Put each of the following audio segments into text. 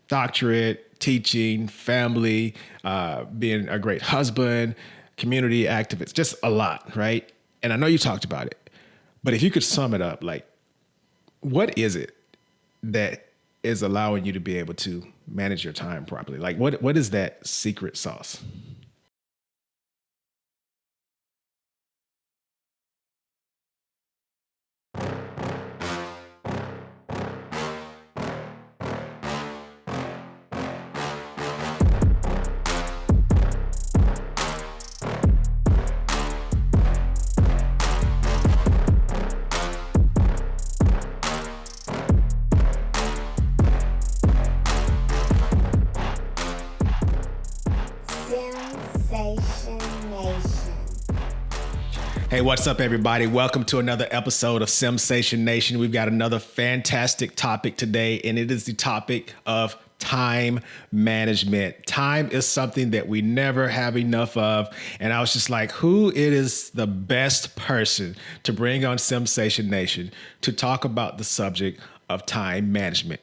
doctorate, teaching, family, being a great husband, community activist, just a lot, right? And I know you talked about it, but if you could sum it up, like, what is it that is allowing you to be able to manage your time properly? Like, what is that secret sauce? Sensation Nation. Hey, what's up, everybody? Welcome to another episode of Sensation Nation. We've got another fantastic topic today, and it is the topic of time management. Time is something that we never have enough of. And I was just like, who is the best person to bring on Sensation Nation to talk about the subject of time management?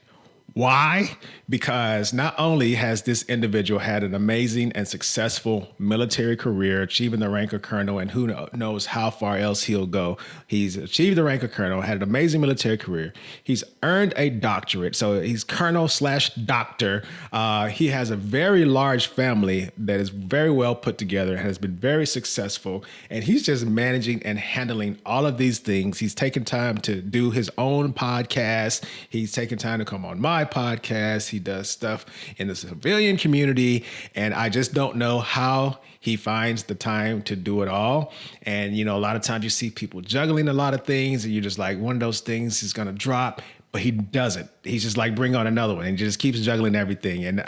Why? Because not only has this individual had an amazing and successful military career, achieving the rank of colonel, and who knows how far else he'll go. He's achieved the rank of colonel, had an amazing military career. He's earned a doctorate, so he's colonel/doctor. He has a very large family that is very well put together and has been very successful. And he's just managing and handling all of these things. He's taken time to do his own podcast. He's taken time to come on my podcast. He does stuff in the civilian community, and I just don't know how he finds the time to do it all. And a lot of times you see people juggling a lot of things, and you're just like, one of those things is going to drop, but he doesn't. He's just like, bring on another one, and just keeps juggling everything. And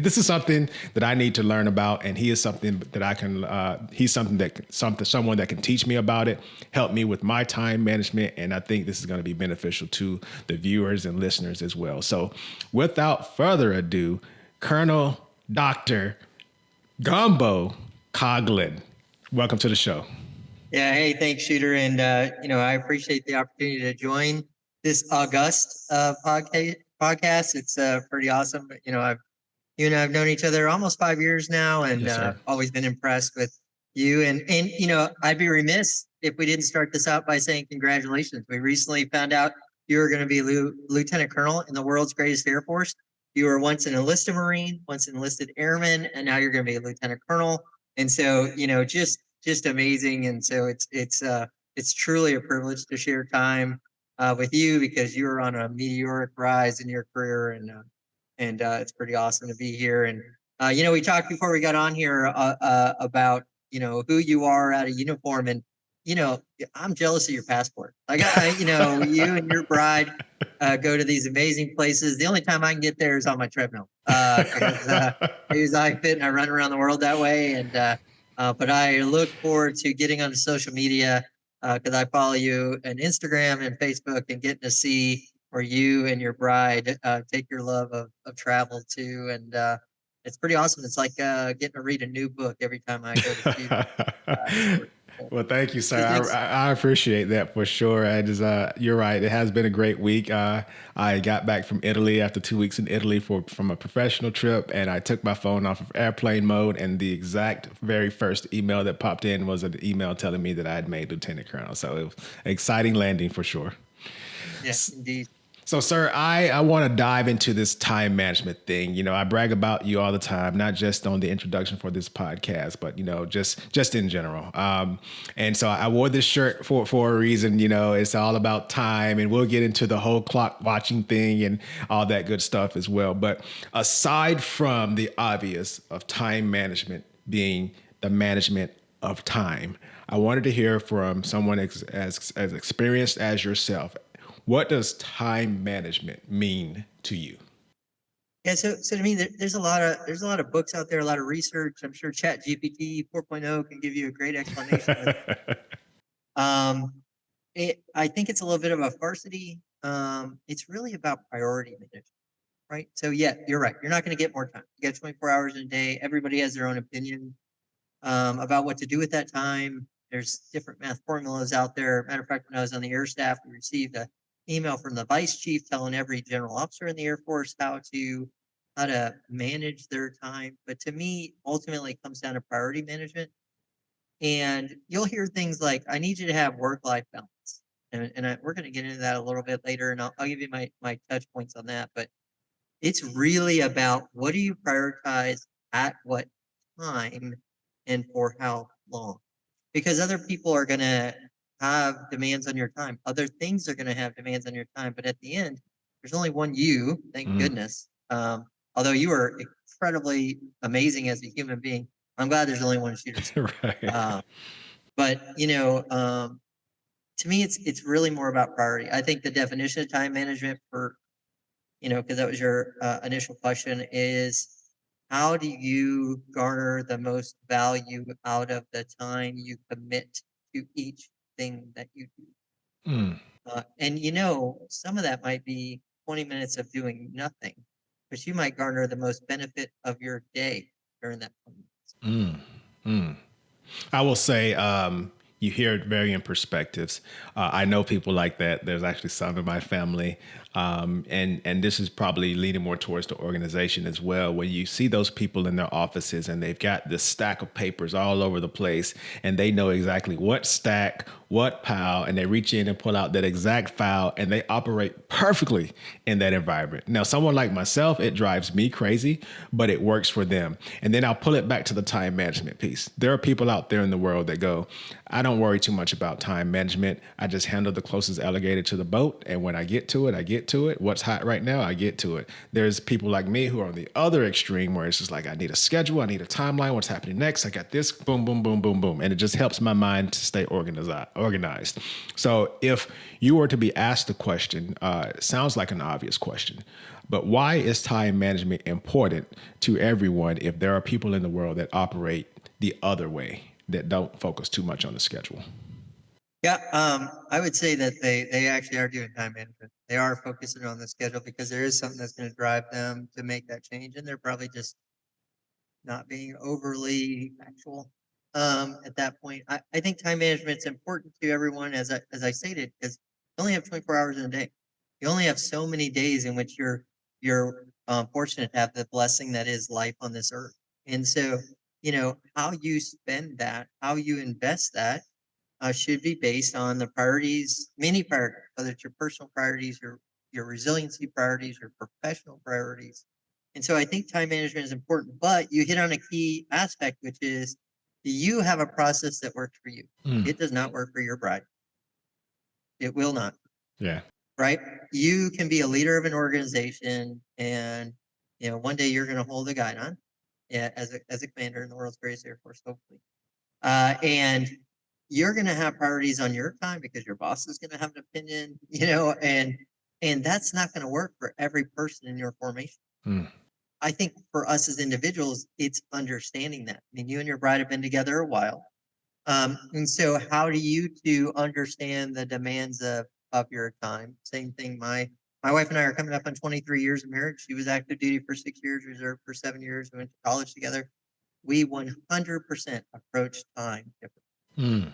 this is something that I need to learn about, and he is something that I can. He's someone that can teach me about it, help me with my time management, and I think this is going to be beneficial to the viewers and listeners as well. So, without further ado, Colonel Doctor Gumbo Coughlin, welcome to the show. Yeah, hey, thanks, Shooter. And, I appreciate the opportunity to join this august podcast. It's pretty awesome. You and I've known each other almost 5 years now, and Yes, always been impressed with you. And I'd be remiss if we didn't start this out by saying congratulations. We recently found out you were going to be Lieutenant Colonel in the world's greatest Air Force. You were once an enlisted Marine, once an enlisted Airman, and now you're going to be a Lieutenant Colonel. And so, just amazing. And so it's truly a privilege to share time with you, because you're on a meteoric rise in your career, and it's pretty awesome to be here. And we talked before we got on here about who you are out of uniform, and I'm jealous of your passport. Like you and your bride go to these amazing places. The only time I can get there is on my treadmill, because I use iFit and I run around the world that way. And but I look forward to getting onto social media, because I follow you on Instagram and Facebook, and getting to see where you and your bride take your love of travel to. And it's pretty awesome. It's like getting to read a new book every time I go to see Well, thank you, sir. I appreciate that for sure. You're right. It has been a great week. I got back from Italy after 2 weeks in Italy from a professional trip, and I took my phone off of airplane mode, and the exact very first email that popped in was an email telling me that I had made Lieutenant Colonel. So it was an exciting landing for sure. Yes, indeed. So, sir, I want to dive into this time management thing. I brag about you all the time, not just on the introduction for this podcast, but, just in general. And so I wore this shirt for a reason. It's all about time, and we'll get into the whole clock watching thing and all that good stuff as well. But aside from the obvious of time management being the management of time, I wanted to hear from someone as experienced as yourself. What does time management mean to you? Yeah, so to me, there's a lot of books out there, a lot of research. I'm sure Chat GPT 4.0 can give you a great explanation. I think it's a little bit of a varsity. It's really about priority management, right? So yeah, you're right. You're not going to get more time. You got 24 hours in a day. Everybody has their own opinion about what to do with that time. There's different math formulas out there. Matter of fact, when I was on the air staff, we received a email from the vice chief telling every general officer in the Air Force how to how to manage their time. But to me, ultimately, it comes down to priority management. And you'll hear things like, I need you to have work-life balance. We're going to get into that a little bit later, and I'll give you my touch points on that. But it's really about what do you prioritize at what time and for how long? Because other people are going to have demands on your time. Other things are going to have demands on your time. But at the end, there's only one you, thank goodness. Although you are incredibly amazing as a human being, I'm glad there's only one shooter. Right. But to me, it's really more about priority. I think the definition of time management for, because that was your initial question, is how do you garner the most value out of the time you commit to each thing that you do? Mm, And some of that might be 20 minutes of doing nothing, but you might garner the most benefit of your day during that 20 minutes. mm. I will say, you hear varying perspectives. I know people like that. There's actually some in my family, and this is probably leaning more towards the organization as well. When you see those people in their offices and they've got this stack of papers all over the place, and they know exactly what stack, what pile, and they reach in and pull out that exact file, and they operate perfectly in that environment. Now, someone like myself, it drives me crazy, but it works for them. And then I'll pull it back to the time management piece. There are people out there in the world that go, I don't worry too much about time management. I just handle the closest alligator to the boat. And when I get to it, I get to it. What's hot right now, I get to it. There's people like me who are on the other extreme where it's just like, I need a schedule. I need a timeline. What's happening next? I got this, boom, boom, boom, boom, boom. And it just helps my mind to stay organized. So if you were to be asked the question, it sounds like an obvious question, but why is time management important to everyone if there are people in the world that operate the other way, that don't focus too much on the schedule? Yeah, I would say that they actually are doing time management. They are focusing on the schedule because there is something that's going to drive them to make that change, and they're probably just not being overly factual at that point. I think time management is important to everyone, as I stated, because you only have 24 hours in a day. You only have so many days in which you're fortunate to have the blessing that is life on this earth. And so, how you spend that, how you invest that, should be based on the priorities, many priorities, whether it's your personal priorities, your resiliency priorities, your professional priorities. And so I think time management is important, but you hit on a key aspect, which is, do you have a process that works for you? It does not work for your bride. It will not. Yeah. Right? You can be a leader of an organization, and one day you're going to hold a guidon, yeah, as a commander in the world's greatest air force, hopefully. And you're going to have priorities on your time because your boss is going to have an opinion, and that's not going to work for every person in your formation. I think for us as individuals, it's understanding that. I mean, you and your bride have been together a while. And so how do you two understand the demands of your time? Same thing. My wife and I are coming up on 23 years of marriage. She was active duty for 6 years, reserve for 7 years. We went to college together. We 100% approach time differently.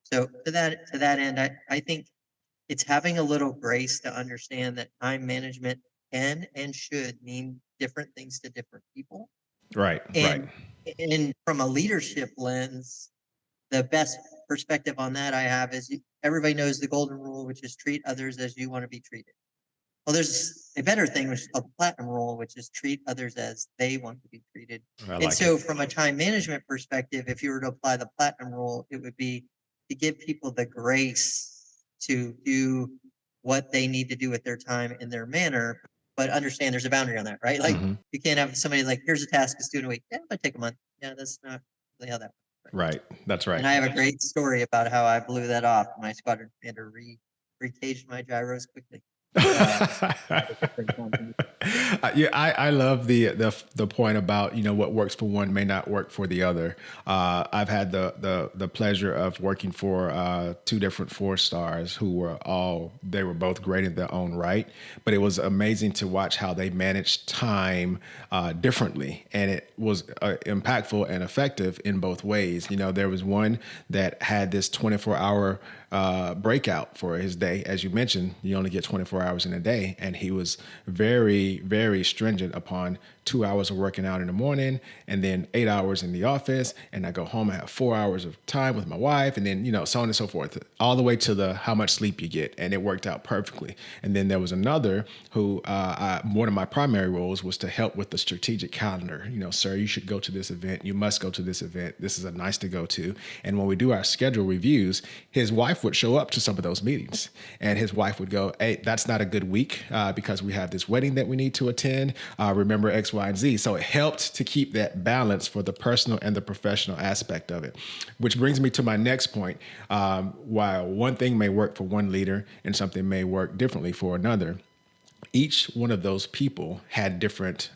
So to that end, I think it's having a little grace to understand that time management can and should mean different things to different people. Right. And from a leadership lens, the best perspective on that I have is everybody knows the golden rule, which is treat others as you want to be treated. Well, there's a better thing, which is called the platinum rule, which is treat others as they want to be treated. From a time management perspective, if you were to apply the platinum rule, it would be to give people the grace to do what they need to do with their time in their manner, but understand there's a boundary on that, right? Like you can't have somebody like, here's a task, it's due in a week. Yeah, it might take a month. Yeah, that's not really how that works. Right. That's right. And I have a great story about how I blew that off. My squadron commander recaged my gyros quickly. Yeah, I love the point about what works for one may not work for the other. I've had the pleasure of working for 2 different 4-stars who were both great in their own right, but it was amazing to watch how they managed time differently, and it was impactful and effective in both ways. There was one that had this 24-hour breakout for his day. As you mentioned, you only get 24 hours in a day. And he was very, very stringent upon 2 hours of working out in the morning and then 8 hours in the office. And I go home, I have 4 hours of time with my wife, and then, so on and so forth, all the way to the how much sleep you get. And it worked out perfectly. And then there was another who, one of my primary roles was to help with the strategic calendar. Sir, you should go to this event. You must go to this event. This is a nice to go to. And when we do our schedule reviews, his wife would show up to some of those meetings, and his wife would go, "Hey, that's not a good week because we have this wedding that we need to attend. Remember X, Y, and Z." So it helped to keep that balance for the personal and the professional aspect of it, which brings me to my next point. While one thing may work for one leader and something may work differently for another, each one of those people had different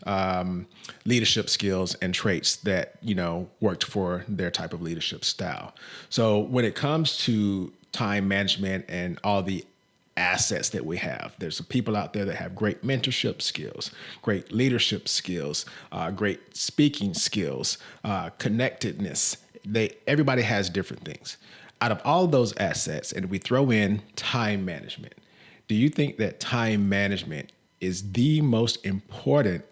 leadership skills and traits that, worked for their type of leadership style. So when it comes to time management and all the assets that we have, there's some people out there that have great mentorship skills, great leadership skills, great speaking skills, connectedness. Everybody has different things. Out of all those assets, and we throw in time management, do you think that time management is the most important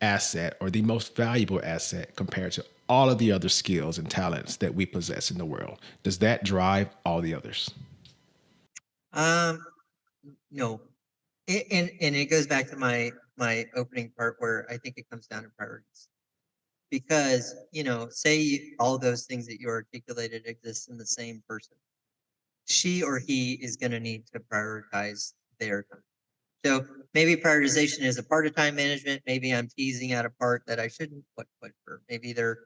asset or the most valuable asset compared to all of the other skills and talents that we possess in the world? Does that drive all the others? Um, no, and it goes back to my opening part where I think it comes down to priorities. Because say all those things that you articulated exist in the same person, she or he is going to need to prioritize their time. So maybe prioritization is a part of time management. Maybe I'm teasing out a part that I shouldn't. Whatever. Maybe they're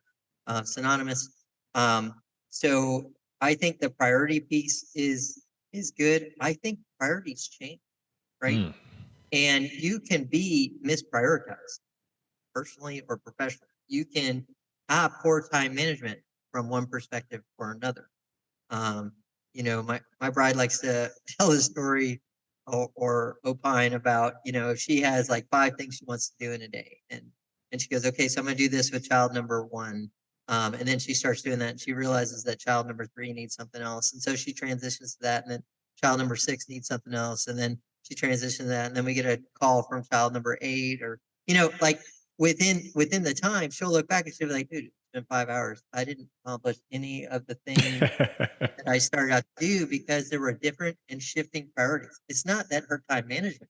synonymous. So I think the priority piece is good. I think priorities change, right? Mm. And you can be misprioritized personally or professionally. You can have poor time management from one perspective or another. My bride likes to tell a story or opine about, if she has like 5 things she wants to do in a day. And she goes, okay, so I'm gonna do this with child number one. And then she starts doing that and she realizes that child number three needs something else. And so she transitions to that. And then child number six needs something else. And then she transitions to that. And then we get a call from child number eight, or, like within the time, she'll look back and she'll be like, dude, it's been 5 hours. I didn't accomplish any of the things that I started out to do because there were different and shifting priorities. It's not that her time management,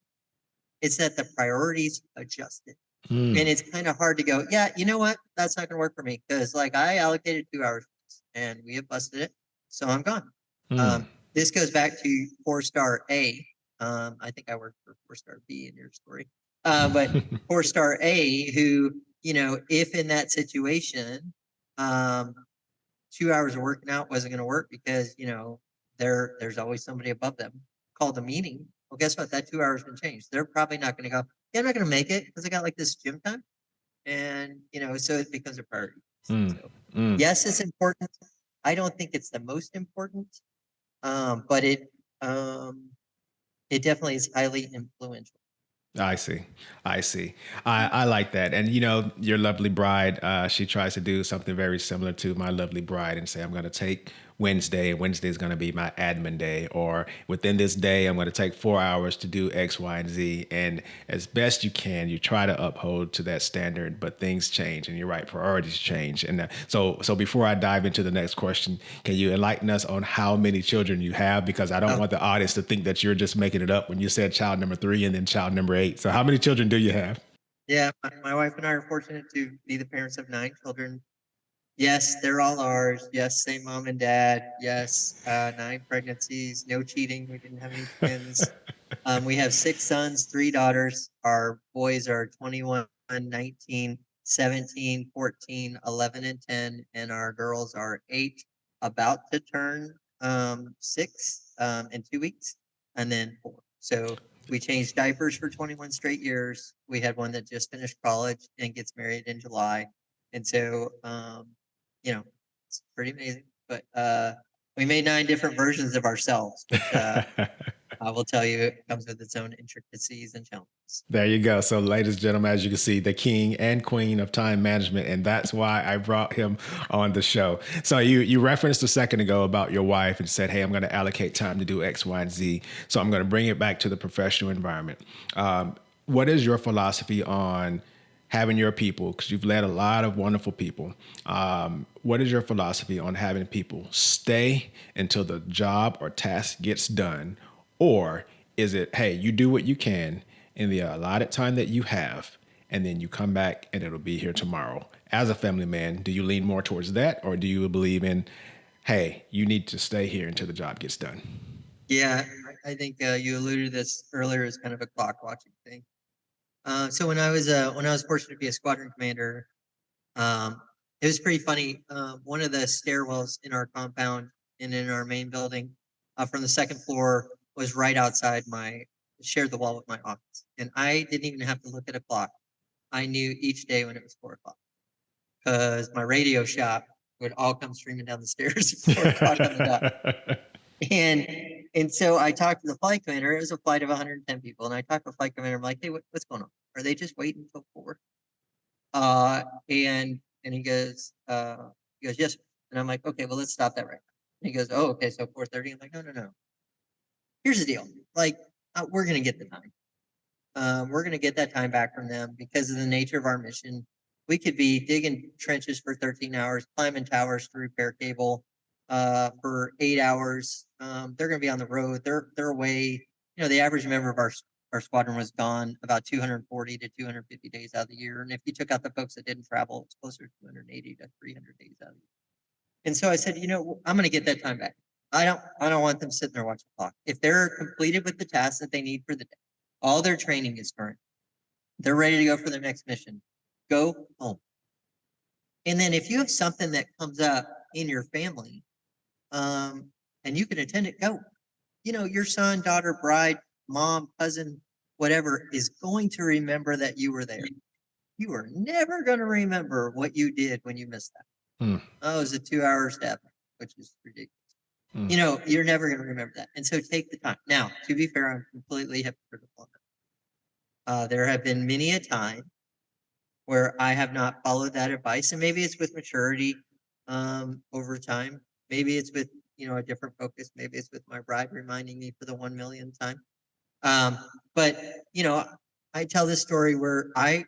it's that the priorities adjusted. And Mm. it's kind of hard to go, yeah, you know what? That's not going to work for me because like I allocated 2 hours and we have busted it. So I'm gone. Mm. This goes back to 4-star A. I think I worked for 4-star B in your story. But 4-star A who, if in that situation, 2 hours of working out wasn't going to work because there's always somebody above them called a meeting. Well, guess what? That 2 hours been changed. They're probably not going to go. Yeah, I'm not going to make it because I got like this gym time, and so it becomes a priority. Mm. So Mm. yes, it's important. I don't think it's the most important, but it definitely is highly influential. I see. I see. I like that. And your lovely bride, she tries to do something very similar to my lovely bride and say, I'm going to take Wednesday, and Wednesday is going to be my admin day, or within this day, I'm going to take 4 hours to do X, Y, and Z. And as best you can, you try to uphold to that standard, but things change, and you're right, priorities change. And so before I dive into the next question, can you enlighten us on how many children you have? Because I don't want the audience to think that you're just making it up when you said child number 3 and then child number 8. So how many children do you have? Yeah, my wife and I are fortunate to be the parents of 9 children. Yes, they're all ours. Yes, same mom and dad. Yes, 9 pregnancies, no cheating. We didn't have any twins. We have 6 sons, 3 daughters. Our boys are 21, 19, 17, 14, 11, and 10. And our girls are 8, about to turn 6 in 2 weeks, and then 4. So we changed diapers for 21 straight years. We had one that just finished college and gets married in July. And so, it's pretty amazing. But we made 9 different versions of ourselves, which I will tell you, it comes with its own intricacies and challenges. There you go. So, ladies and gentlemen, as you can see, the king and queen of time management, and that's why I brought him on the show. So, you referenced a second ago about your wife and said, "Hey, I'm going to allocate time to do X, Y, and Z." So, I'm going to bring it back to the professional environment. What is your philosophy on having your people? Because you've led a lot of wonderful people. What is your philosophy on having people stay until the job or task gets done, or is it, hey, you do what you can in the allotted time that you have, and then you come back and it'll be here tomorrow? As a family man, do you lean more towards that, or do you believe in, hey, you need to stay here until the job gets done? Yeah, I think you alluded to this earlier as kind of a clock watching thing. So when I was fortunate to be a squadron commander, it was pretty funny. One of the stairwells in our compound and in our main building, from the second floor, was right outside shared the wall with my office, and I didn't even have to look at a clock. I knew each day when it was 4 o'clock because my radio shop would all come streaming down the stairs at 4 o'clock on the dot. And so I talked to the flight commander. It was a flight of 110 people, and I talked to the flight commander. I'm like, "Hey, what's going on? Are they just waiting until 4?" And he goes, "Yes, sir." And I'm like, "Okay, well, let's stop that right now." And he goes, "Oh, okay, so 4:30." I'm like, "No, no, no. Here's the deal. Like, we're gonna get the time. We're gonna get that time back from them because of the nature of our mission. We could be digging trenches for 13 hours, climbing towers to repair cable, for 8 hours. They're gonna be on the road. They're away. The average member of our squadron was gone about 240 to 250 days out of the year. And if you took out the folks that didn't travel, it's closer to 280 to 300 days out of the year. And so I said, I'm going to get that time back. I don't want them sitting there watching the clock. If they're completed with the tasks that they need for the day, all their training is current, they're ready to go for their next mission, go home. And then if you have something that comes up in your family, and you can attend it, go. Your son, daughter, bride, mom, cousin, whatever, is going to remember that you were there. You are never going to remember what you did when you missed that. Oh, it was a 2-hour step, which is ridiculous. You're never going to remember that. And so take the time. Now, to be fair, I'm completely hypocritical. There have been many a time where I have not followed that advice, and maybe it's with maturity over time. Maybe it's with a different focus. Maybe it's with my bride reminding me for the 1 millionth time. But I tell this story where I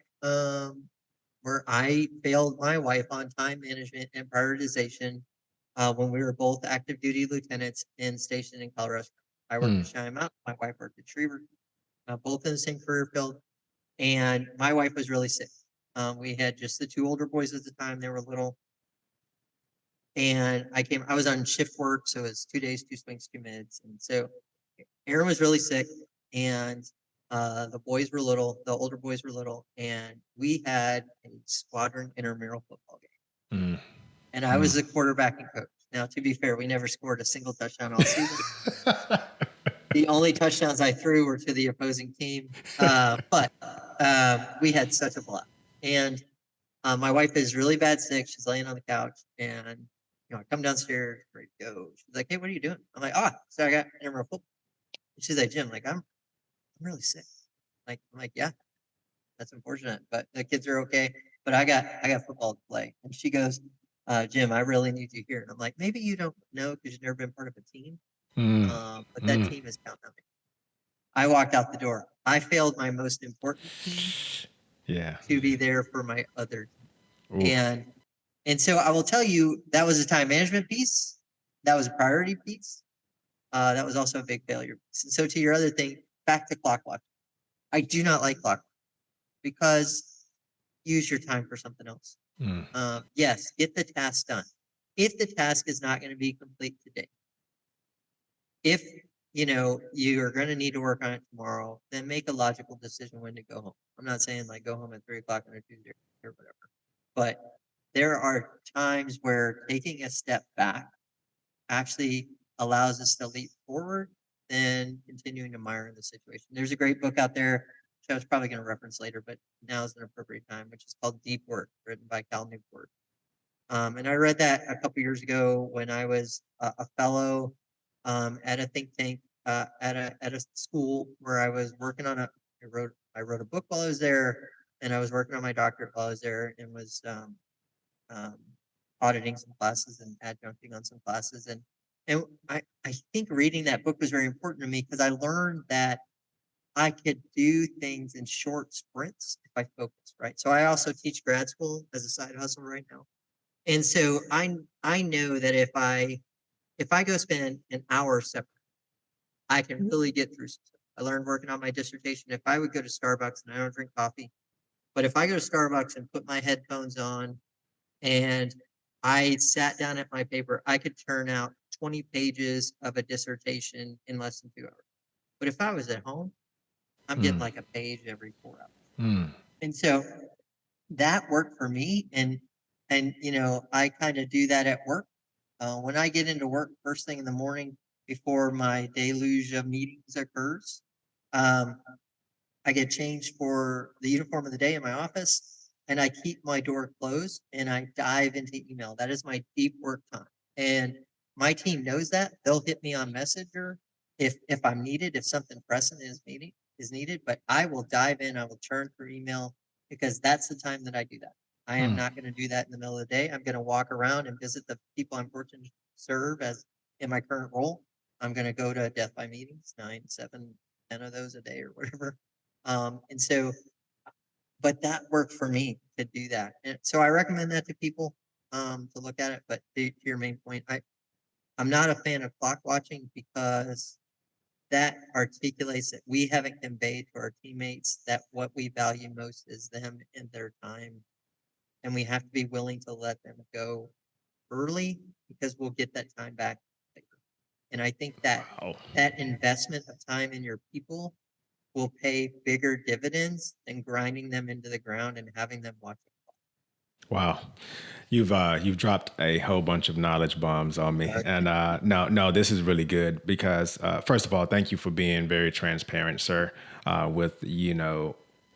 failed my wife on time management and prioritization when we were both active duty lieutenants and stationed in Colorado Springs. I worked at Cheyenne Mountain. My wife worked at Schriever, both in the same career field. And my wife was really sick. We had just the 2 older boys at the time. They were little. And I was on shift work. So it was 2 days, 2 swings, 2 mids. And so Aaron was really sick. And the boys were little, the older boys were little. And we had a squadron intramural football game. And I was the quarterbacking coach. Now, to be fair, we never scored a single touchdown all season. The only touchdowns I threw were to the opposing team. But we had such a blast. And my wife is really bad sick. She's laying on the couch, and I come downstairs, ready to go. She's like, "Hey, what are you doing?" I'm like, so I got intramural football. And she's like, "Jim, like I'm really sick." I'm like, "Yeah, that's unfortunate, but the kids are okay. But I got football to play." And she goes, "Jim, I really need you here." And I'm like, "Maybe you don't know because you've never been part of a team, but that team is counting on me." I walked out the door. I failed my most important team to be there for my other team. And so I will tell you, that was a time management piece. That was a priority piece. That was also a big failure piece. And so to your other thing, back to clock watching. I do not like clock because use your time for something else. Yes, get the task done. If the task is not going to be complete today, if you are going to need to work on it tomorrow, then make a logical decision when to go home. I'm not saying like go home at 3 o'clock on a Tuesday or whatever, but there are times where taking a step back actually allows us to leap forward than continuing to mire in the situation. There's a great book out there, which I was probably going to reference later, but now is an appropriate time, which is called Deep Work, written by Cal Newport. And I read that a couple years ago when I was a fellow at a think tank at a school where I was working on I wrote a book while I was there, and I was working on my doctorate while I was there, and was um, auditing some classes and adjuncting on some classes, and I think reading that book was very important to me because I learned that I could do things in short sprints if I focus, right? So I also teach grad school as a side hustle right now. And so I know that if I go spend an hour separate, I can really get through some stuff. I learned working on my dissertation. If I would go to Starbucks, and I don't drink coffee, but if I go to Starbucks and put my headphones on and I sat down at my paper, I could turn out 20 pages of a dissertation in less than 2 hours. But if I was at home, I'm getting like a page every 4 hours. And so that worked for me. And I kind of do that at work. When I get into work first thing in the morning before my deluge of meetings occurs, um, I get changed for the uniform of the day in my office, and I keep my door closed and I dive into email. That is my deep work time. And my team knows that. They'll hit me on Messenger if I'm needed, if something pressing is needed, but I will dive in, I will churn through email because that's the time that I do that. I am not going to do that in the middle of the day. I'm going to walk around and visit the people I'm fortunate to serve as in my current role. I'm going to go to death by meetings, 9, 7, 10 of those a day or whatever. And so, but that worked for me to do that. And so I recommend that to people to look at it. But to your main point, I'm not a fan of clock watching because that articulates that we haven't conveyed to our teammates that what we value most is them and their time. And we have to be willing to let them go early because we'll get that time back later. And I think that Wow. that investment of time in your people will pay bigger dividends than grinding them into the ground and having them watch it. Wow. You've dropped a whole bunch of knowledge bombs on me, Uh, and no, this is really good because first of all, thank you for being very transparent, sir, with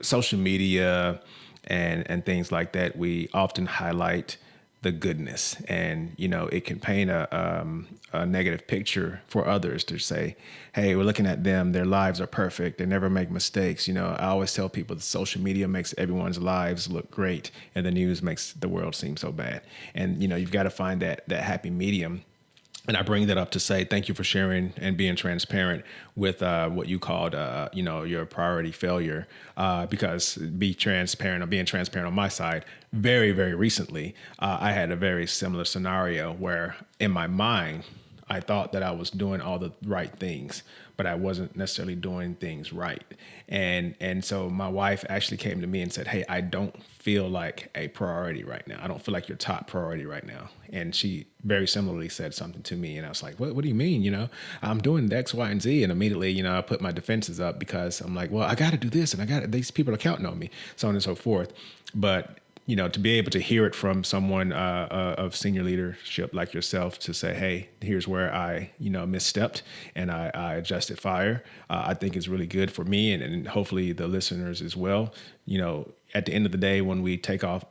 social media and things like that. We often highlight the goodness, and it can paint a negative picture for others to say, hey, we're looking at them, their lives are perfect, they never make mistakes. I always tell people that social media makes everyone's lives look great and the news makes the world seem so bad. And you've got to find that happy medium. And I bring that up to say thank you for sharing and being transparent with what you called, your priority failure. Because being transparent on my side, very, very recently, I had a very similar scenario where in my mind, I thought that I was doing all the right things, but I wasn't necessarily doing things right. And so my wife actually came to me and said, hey, I don't feel like a priority right now. I don't feel like your top priority right now. And she very similarly said something to me. And I was like, what do you mean? I'm doing X, Y, and Z. And immediately, I put my defenses up because I'm like, well, I got to do this and these people are counting on me, so on and so forth. But to be able to hear it from someone of senior leadership like yourself to say, hey, here's where I, misstepped and I adjusted fire, I think is really good for me and hopefully the listeners as well. At the end of the day, when we take off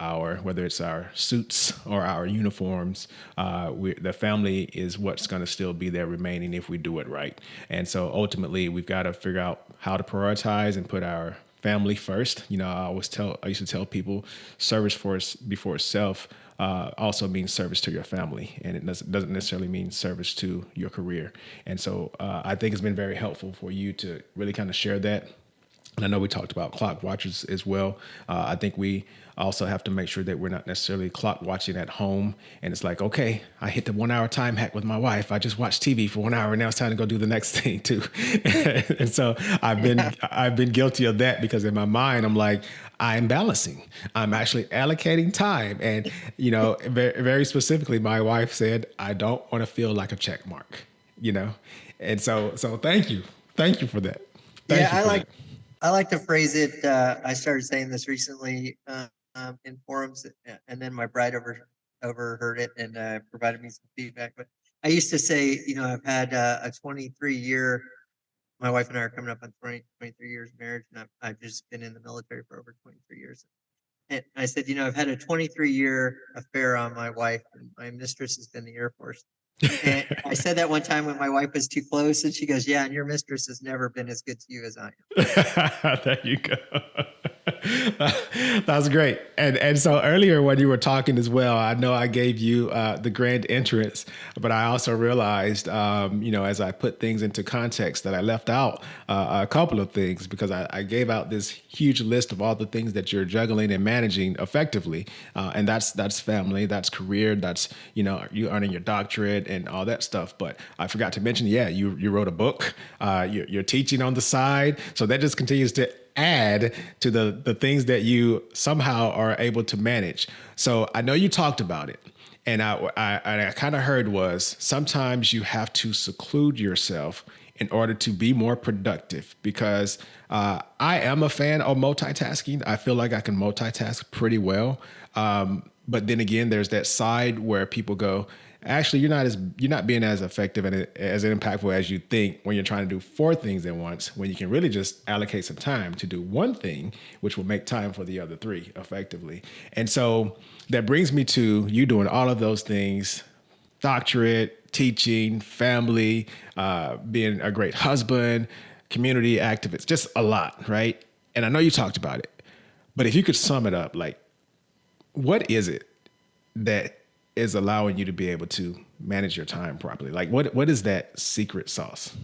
whether it's our suits or our uniforms, the family is what's going to still be there remaining if we do it right. And so ultimately, we've got to figure out how to prioritize and put our family first. I used to tell people service first before self also means service to your family. And it doesn't necessarily mean service to your career. And so I think it's been very helpful for you to really kind of share that. And I know we talked about clock watchers as well. I think we also have to make sure that we're not necessarily clock watching at home. And it's like, okay, I hit the 1 hour time hack with my wife. I just watched TV for 1 hour and now it's time to go do the next thing too. And so I've been guilty of that because in my mind, I'm like, I'm balancing. I'm actually allocating time. And, very, very specifically, my wife said, I don't want to feel like a check mark, And so thank you. Thank you for that. Thank you I for like that. I like to phrase it. I started saying this recently in forums, and then my bride overheard it and provided me some feedback. But I used to say, I've had a 23-year. My wife and I are coming up on 23 years of marriage, and I've just been in the military for over 23 years. And I said, I've had a 23-year affair on my wife, and my mistress has been in the Air Force. And I said that one time when my wife was too close, and she goes, "Yeah, and your mistress has never been as good to you as I am." There you go. That's great. And so earlier when you were talking as well, I know I gave you the grand entrance, but I also realized, as I put things into context, that I left out a couple of things because I gave out this huge list of all the things that you're juggling and managing effectively, and that's family, that's career, that's you earning your doctorate and all that stuff. But I forgot to mention, yeah, you wrote a book, you're teaching on the side, so that just continues to add to the things that you somehow are able to manage. So I know you talked about it. And I kind of heard was sometimes you have to seclude yourself in order to be more productive because I am a fan of multitasking. I feel like I can multitask pretty well. But then again, there's that side where people go, actually, you're not being as effective and as impactful as you think when you're trying to do four things at once, when you can really just allocate some time to do one thing, which will make time for the other three effectively. And so that brings me to you doing all of those things: doctorate, teaching, family, being a great husband, community activist, just a lot, right? And I know you talked about it, but if you could sum it up, like, what is it that is allowing you to be able to manage your time properly? Like, what is that secret sauce?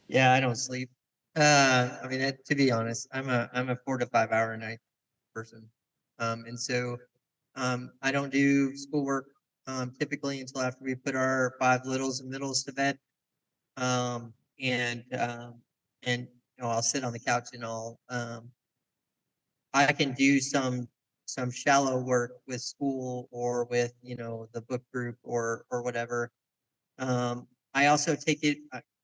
Yeah, I don't sleep. I mean, to be honest, I'm a 4 to 5 hour a night person, and so I don't do schoolwork typically until after we put our five littles and middles to bed. Um, and I'll sit on the couch and I can do some shallow work with school or with the book group or whatever. I also take it.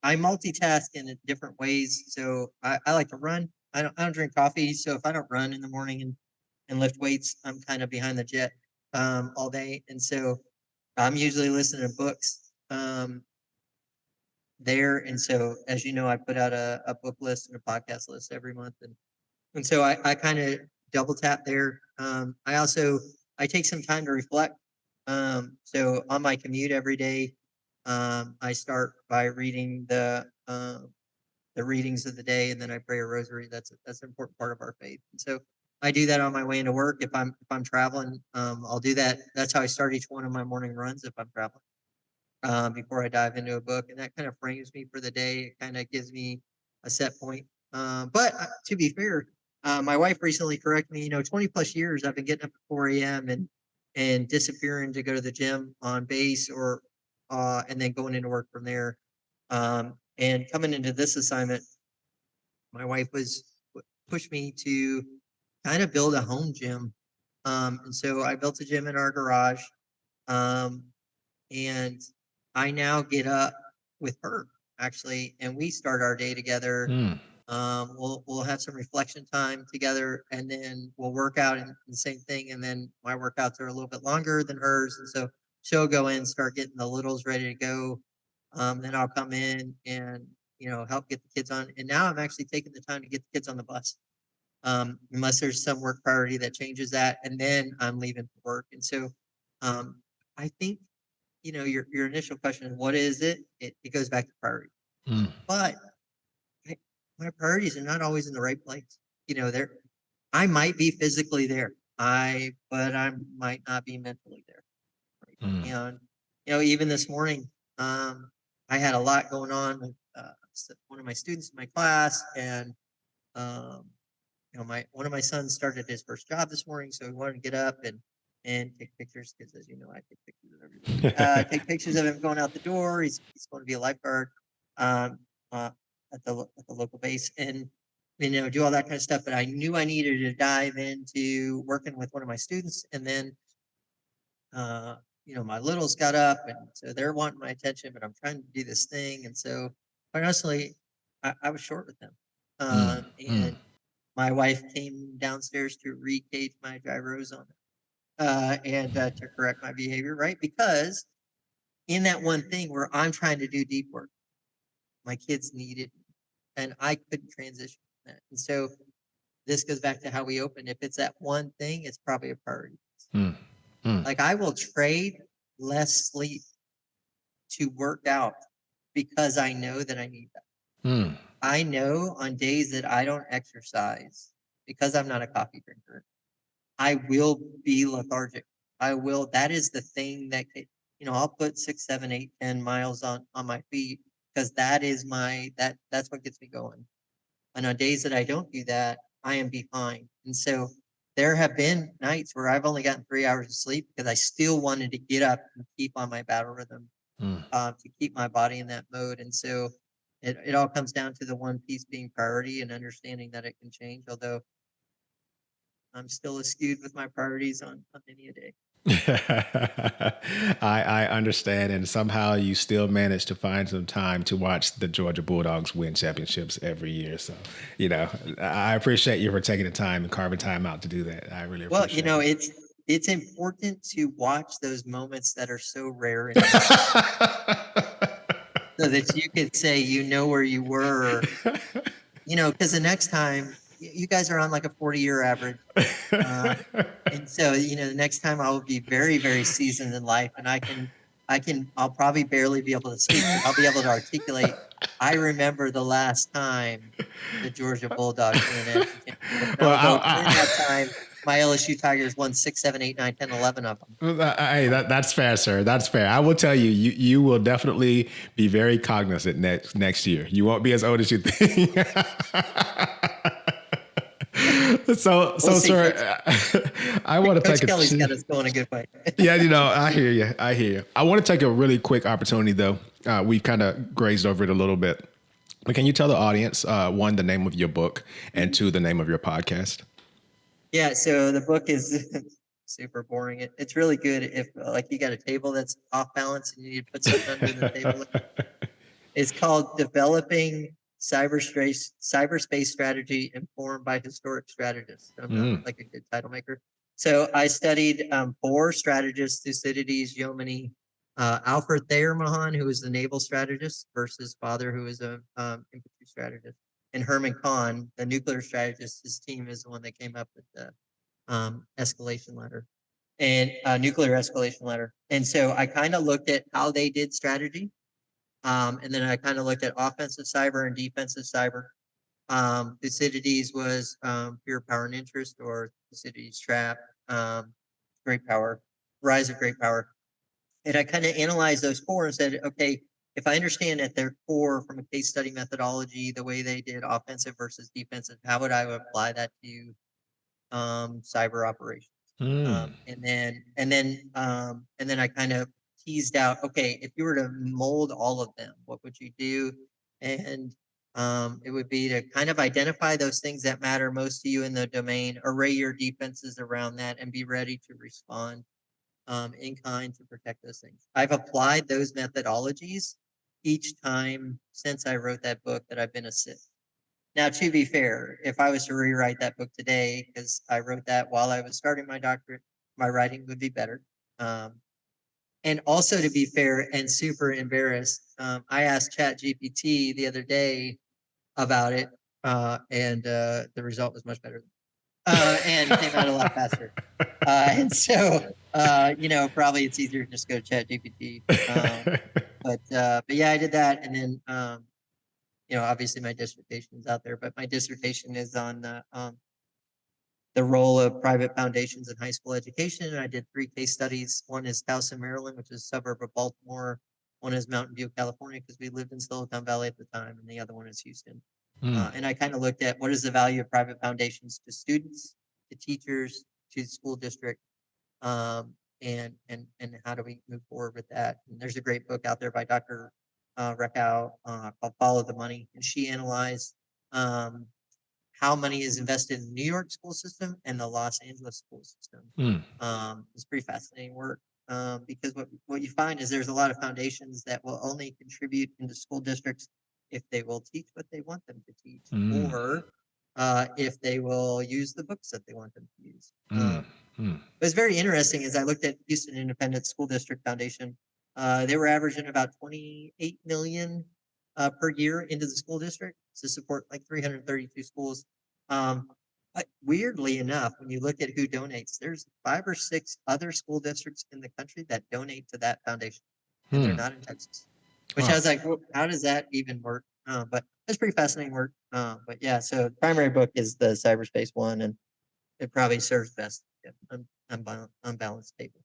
I multitask in different ways. So I like to run. I don't drink coffee. So if I don't run in the morning and lift weights, I'm kind of behind the jet all day. And so I'm usually listening to books there. And so as you know, I put out a book list and a podcast list every month, and so I kind of double tap there. I take some time to reflect. So on my commute every day, I start by reading the readings of the day, and then I pray a rosary. That's an important part of our faith. And so I do that on my way into work. If I'm traveling, I'll do that. That's how I start each one of my morning runs if I'm traveling. Before I dive into a book, and that kind of frames me for the day. It kind of gives me a set point. But to be fair, my wife recently corrected me. 20 plus years I've been getting up at 4 a.m. and disappearing to go to the gym on base or and then going into work from there. And coming into this assignment, my wife pushed me to kind of build a home gym. And so I built a gym in our garage. Um, and I now get up with her actually, and we start our day together. Mm. We'll have some reflection time together, and then we'll work out and the same thing. And then my workouts are a little bit longer than hers, and so she'll go in, start getting the littles ready to go. Then I'll come in and help get the kids on. And now I'm actually taking the time to get the kids on the bus, unless there's some work priority that changes that, and then I'm leaving for work. And so um, I think your initial question is what is it? It goes back to priority. Mm. But I, my priorities are not always in the right place. There I might be physically there. But I might not be mentally there. Right? Mm. And even this morning, I had a lot going on with one of my students in my class, and um, my one of my sons started his first job this morning, so he wanted to get up and take pictures because, as you know, I take pictures of everybody. Take pictures of him going out the door. He's going to be a lifeguard um, at the local base, and do all that kind of stuff. But I knew I needed to dive into working with one of my students, and then my littles got up, and so they're wanting my attention, but I'm trying to do this thing, and so quite honestly, I was short with them, Mm. Mm. and my wife came downstairs to recage my dry rose on and to correct my behavior, right? Because in that one thing where I'm trying to do deep work, my kids needed me, and I couldn't transition from that. And so this goes back to how we open. If it's that one thing, it's probably a priority. Mm. Mm. Like I will trade less sleep to work out because I know that I need that. Mm. I know on days that I don't exercise because I'm not a coffee drinker, I will be lethargic. That is the thing that, I'll put 6, 7, 8, 10 miles on my feet because that's what gets me going. And on days that I don't do that, I am behind. And so there have been nights where I've only gotten 3 hours of sleep because I still wanted to get up and keep on my battle rhythm, Mm. to keep my body in that mode. And so it all comes down to the one piece being priority and understanding that it can change. Although I'm still skewed with my priorities on any a day. I understand, and somehow you still manage to find some time to watch the Georgia Bulldogs win championships every year. So, I appreciate you for taking the time and carving time out to do that. I really Well, appreciate it. it's important to watch those moments that are so rare in so that you could say where you were, because the next time you guys are on like a 40-year average. And so, the next time I will be very, very seasoned in life, and I'll probably barely be able to speak, but I'll be able to articulate. I remember the last time the Georgia Bulldogs won an national championship. And Well, although during that time, my LSU Tigers won 6, 7, 8, 9, 10, 11 of them. Hey, that's fair, sir. That's fair. I will tell you, you will definitely be very cognizant next year. You won't be as old as you think. So, We'll see. sir, I want to Coach take Kelly's got us going a good way. Yeah, I hear you. I hear you. I want to take a really quick opportunity, though. We've kind of grazed over it a little bit. But can you tell the audience, one, the name of your book, and two, the name of your podcast? Yeah, so the book is super boring. It's really good if you got a table that's off balance and you need to put something under the table. It's called Developing Cyberspace Strategy Informed by Historic Strategists. I'm not like a good title maker. So I studied 4 strategists: Thucydides, Jomini, Alfred Thayer Mahan, who was the naval strategist, versus Father, who was a infantry strategist, and Herman Kahn, the nuclear strategist. His team is the one that came up with the escalation ladder and nuclear escalation ladder. And so I kind of looked at how they did strategy. And then I kind of looked at offensive cyber and defensive cyber. Thucydides was Fear, Power, and Interest, or Thucydides Trap, Great Power, Rise of Great Power. And I kind of analyzed those 4 and said, okay, if I understand at their core from a case study methodology, the way they did offensive versus defensive, how would I apply that to cyber operations? And then I kind of teased out, okay, if you were to mold all of them, what would you do? And it would be to kind of identify those things that matter most to you in the domain, array your defenses around that, and be ready to respond in kind to protect those things. I've applied those methodologies each time since I wrote that book that I've been a Sith. Now, to be fair, if I was to rewrite that book today, because I wrote that while I was starting my doctorate, my writing would be better. And also, to be fair and super embarrassed, I asked ChatGPT the other day about it, and the result was much better. And came out a lot faster. And so, probably it's easier to just go to ChatGPT. But yeah, I did that, and then obviously my dissertation is out there, but my dissertation is on the role of private foundations in high school education. And I did 3 case studies. One is Towson, Maryland, which is a suburb of Baltimore. One is Mountain View, California, because we lived in Silicon Valley at the time. And the other one is Houston. And I kind of looked at what is the value of private foundations to students, to teachers, to the school district, and how do we move forward with that? And there's a great book out there by Dr. Reckow called Follow the Money. And she analyzed how money is invested in the New York school system and the Los Angeles school system. It's pretty fascinating work because what you find is there's a lot of foundations that will only contribute into school districts if they will teach what they want them to teach, or if they will use the books that they want them to use. It was very interesting as I looked at Houston Independent School District Foundation. They were averaging about 28 million per year into the school district to support like 332 schools. But weirdly enough, when you look at who donates, there's 5 or 6 other school districts in the country that donate to that foundation. and they're Hmm. not in Texas. Which I Wow. was like, well, how does that even work? But it's pretty fascinating work. But yeah, so the primary book is the cyberspace one, and it probably serves best. Yeah, unbalanced table.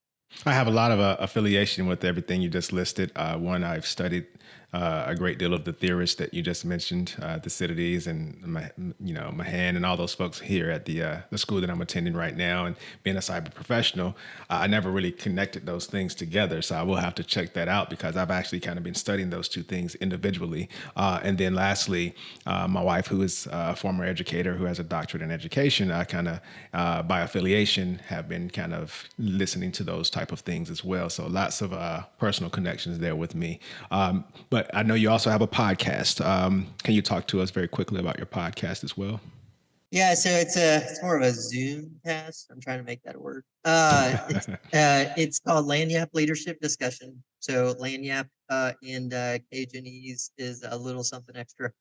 I have a lot of affiliation with everything you just listed. One, I've studied a great deal of the theorists that you just mentioned, Thucydides and Mahan and all those folks here at the school that I'm attending right now. And being a cyber professional, I never really connected those things together. So I will have to check that out because I've actually kind of been studying those two things individually. And then lastly, my wife, who is a former educator who has a doctorate in education, I kind of, by affiliation, have been kind of listening to those type of things as well. So lots of personal connections there with me. But I know you also have a podcast. Can you talk to us very quickly about your podcast as well? Yeah, so it's more of a Zoom cast. I'm trying to make that a word. It's called Lanyap Leadership Discussion. So Lanyap in Cajunese is a little something extra.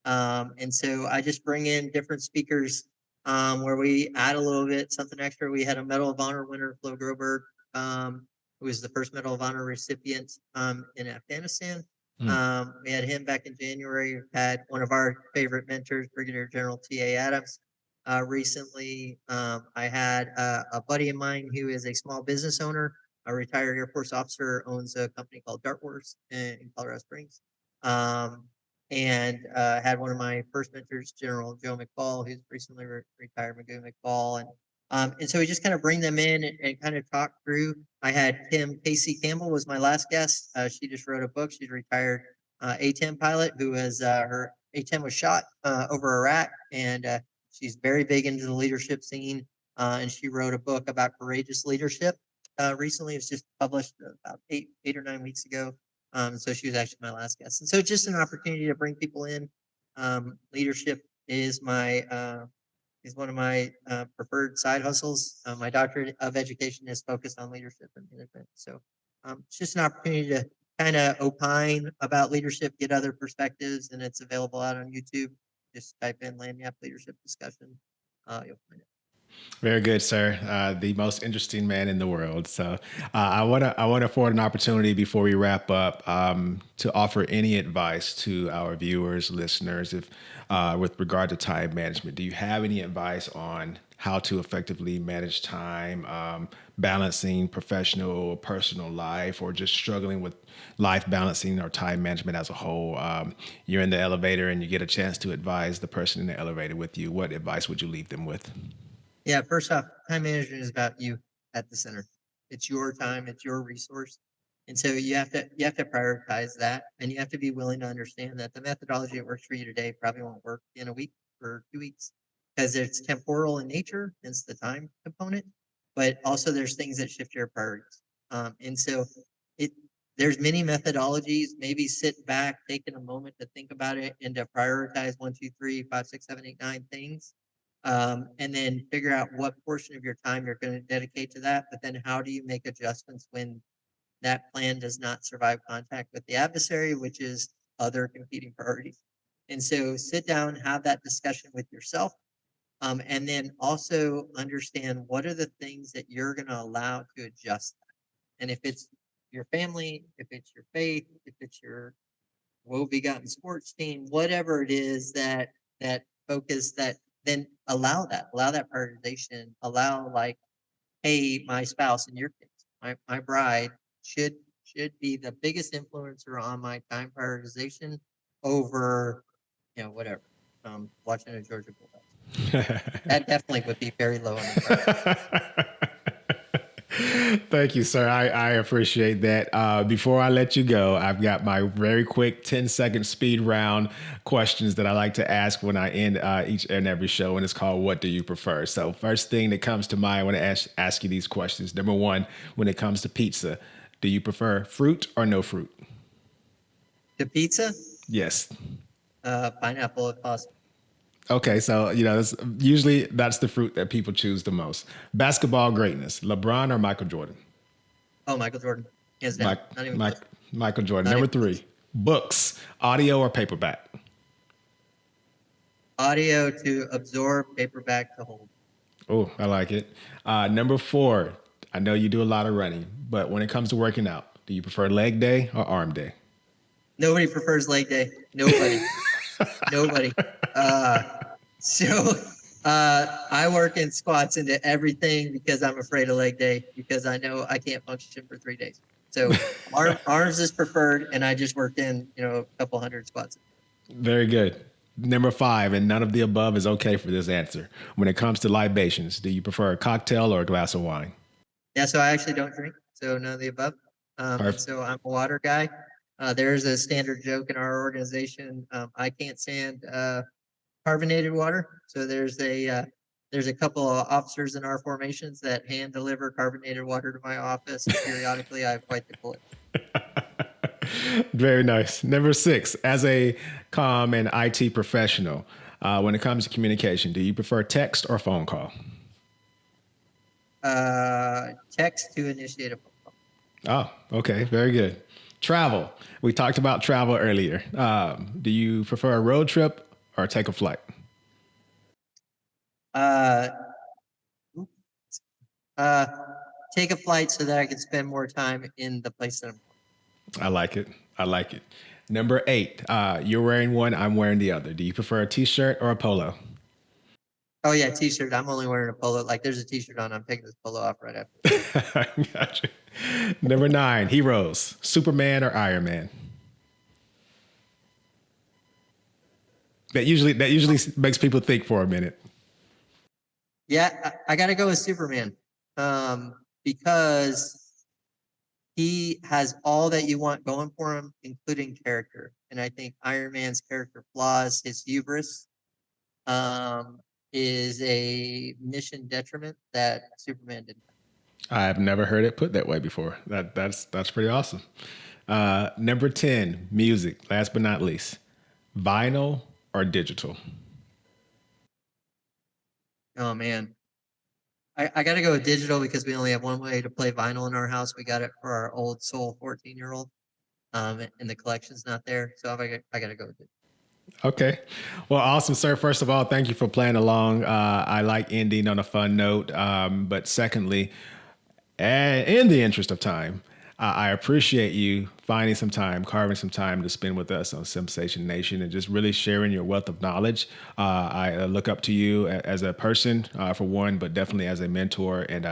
And so I just bring in different speakers where we add a little bit something extra. We had a Medal of Honor winner, Flo Groberg, who was the first Medal of Honor recipient in Afghanistan. Mm. We had him back in January. We had one of our favorite mentors, Brigadier General T.A. Adams. Recently, I had a buddy of mine who is a small business owner, a retired Air Force officer, owns a company called Dart Wars in Colorado Springs. And had one of my first mentors, General Joe McFall, who's recently retired, Magoo McFall. And so we just kind of bring them in and kind of talk through. I had Casey Campbell was my last guest. She just wrote a book. She's a retired A-10 pilot who was her A-10 was shot over Iraq, and she's very big into the leadership scene. And she wrote a book about courageous leadership. Recently, it's just published about 8 or 9 weeks ago. So she was actually my last guest, and so just an opportunity to bring people in. Leadership is one of my preferred side hustles. My doctorate of education is focused on leadership and management. So it's just an opportunity to kind of opine about leadership, get other perspectives, and it's available out on YouTube. Just type in Lanyap Leadership Discussion. You'll find it. Very good, sir. The most interesting man in the world. So I want to afford an opportunity before we wrap up to offer any advice to our viewers, listeners, if with regard to time management. Do you have any advice on how to effectively manage time, balancing professional or personal life, or just struggling with life balancing or time management as a whole? You're in the elevator and you get a chance to advise the person in the elevator with you. What advice would you leave them with? Yeah, first off, time management is about you at the center. It's your time, it's your resource. And so you have to prioritize that, and you have to be willing to understand that the methodology that works for you today probably won't work in a week or 2 weeks because it's temporal in nature, hence the time component. But also there's things that shift your priorities. And so it there's many methodologies. Maybe sit back, taking a moment to think about it and to prioritize 1, 2, 3, 5, 6, 7, 8, 9 things, and then figure out what portion of your time you're going to dedicate to that. But then how do you make adjustments when that plan does not survive contact with the adversary, which is other competing priorities? And so sit down, have that discussion with yourself, and then also understand what are the things that you're going to allow to adjust that. And if it's your family, if it's your faith, if it's your woe-begotten sports team, whatever it is that focus that, then allow that prioritization, allow like, hey, my spouse, in your case, my bride should be the biggest influencer on my time prioritization over, whatever, watching a Georgia Bulldogs. That definitely would be very low on the priority. Thank you, sir. I appreciate that. Before I let you go, I've got my very quick 10-second speed round questions that I like to ask when I end each and every show, and it's called What Do You Prefer? So first thing that comes to mind, I want to ask you these questions. Number one, when it comes to pizza, do you prefer fruit or no fruit? The pizza, Yes. pineapple if possible. Okay, so that's the fruit that people choose the most. Basketball greatness, LeBron or Michael Jordan? Oh, Michael Jordan, hands down. Mike, Not even Mike, close. Michael Jordan. Not Number even close. three, books, audio or paperback? Audio to absorb, paperback to hold. Oh, I like it. Number four, I know you do a lot of running, but when it comes to working out, Do you prefer leg day or arm day? Nobody prefers leg day. Nobody. Nobody. So I work in squats into everything because I'm afraid of leg day because I know I can't function for 3 days. So arms is preferred, and I just worked in a couple hundred squats. Very good. Number 5, and none of the above is okay for this answer. When it comes to libations, do you prefer a cocktail or a glass of wine? Yeah, so I actually don't drink, so none of the above. And so I'm a water guy. There's a standard joke in our organization. I can't stand carbonated water. So there's a couple of officers in our formations that hand deliver carbonated water to my office. Periodically, I fight the bullet. Very nice. Number 6, as a comm and IT professional, when it comes to communication, do you prefer text or phone call? Text to initiate a phone call. Oh, okay. Very good. Travel. We talked about travel earlier. Do you prefer a road trip or take a flight? Take a flight so that I can spend more time in the place that I'm. I like it. I like it. Number 8, you're wearing one, I'm wearing the other. Do you prefer a t-shirt or a polo? Oh yeah, t-shirt. I'm only wearing a polo. Like there's a t-shirt on. I'm taking this polo off right after. Gotcha. Number 9, heroes, Superman or Iron Man? That usually makes people think for a minute. Yeah, I got to go with Superman because he has all that you want going for him, including character. And I think Iron Man's character flaws, his hubris, is a mission detriment that Superman didn't. I've never heard it put that way before. That's pretty awesome. Number 10, music. Last but not least, vinyl or digital? Oh man, I got to go with digital because we only have one way to play vinyl in our house. We got it for our old soul 14-year-old, and the collection's not there, so I got to go with it. Okay. Well, awesome, sir. First of all, thank you for playing along. I like ending on a fun note. But secondly, in the interest of time, I appreciate you finding some time, carving some time to spend with us on SimStation Nation and just really sharing your wealth of knowledge. I look up to you as a person, for one, but definitely as a mentor. And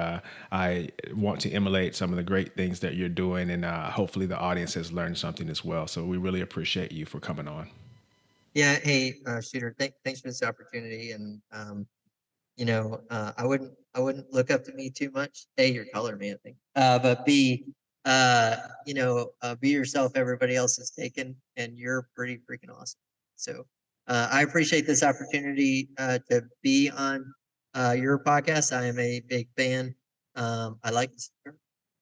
I want to emulate some of the great things that you're doing. And hopefully the audience has learned something as well. So we really appreciate you for coming on. Yeah. Hey, Shooter. Thanks for this opportunity. And I wouldn't look up to me too much. A, your color, man. But B, be yourself. Everybody else is taken, and you're pretty freaking awesome. So I appreciate this opportunity to be on your podcast. I am a big fan. I like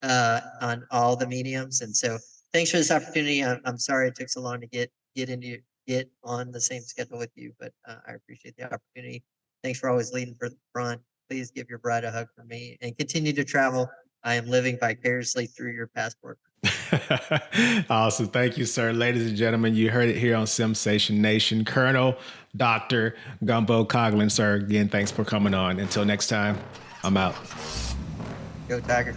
on all the mediums, and so thanks for this opportunity. I'm sorry it took so long to get on the same schedule with you, but I appreciate the opportunity. Thanks for always leading for the front. Please give your bride a hug from me and continue to travel. I am living vicariously through your passport. Awesome. Thank you, sir. Ladies and gentlemen, you heard it here on SimStation Nation. Colonel Dr. Gumbo Coughlin, sir. Again, thanks for coming on. Until next time, I'm out. Go Tiger.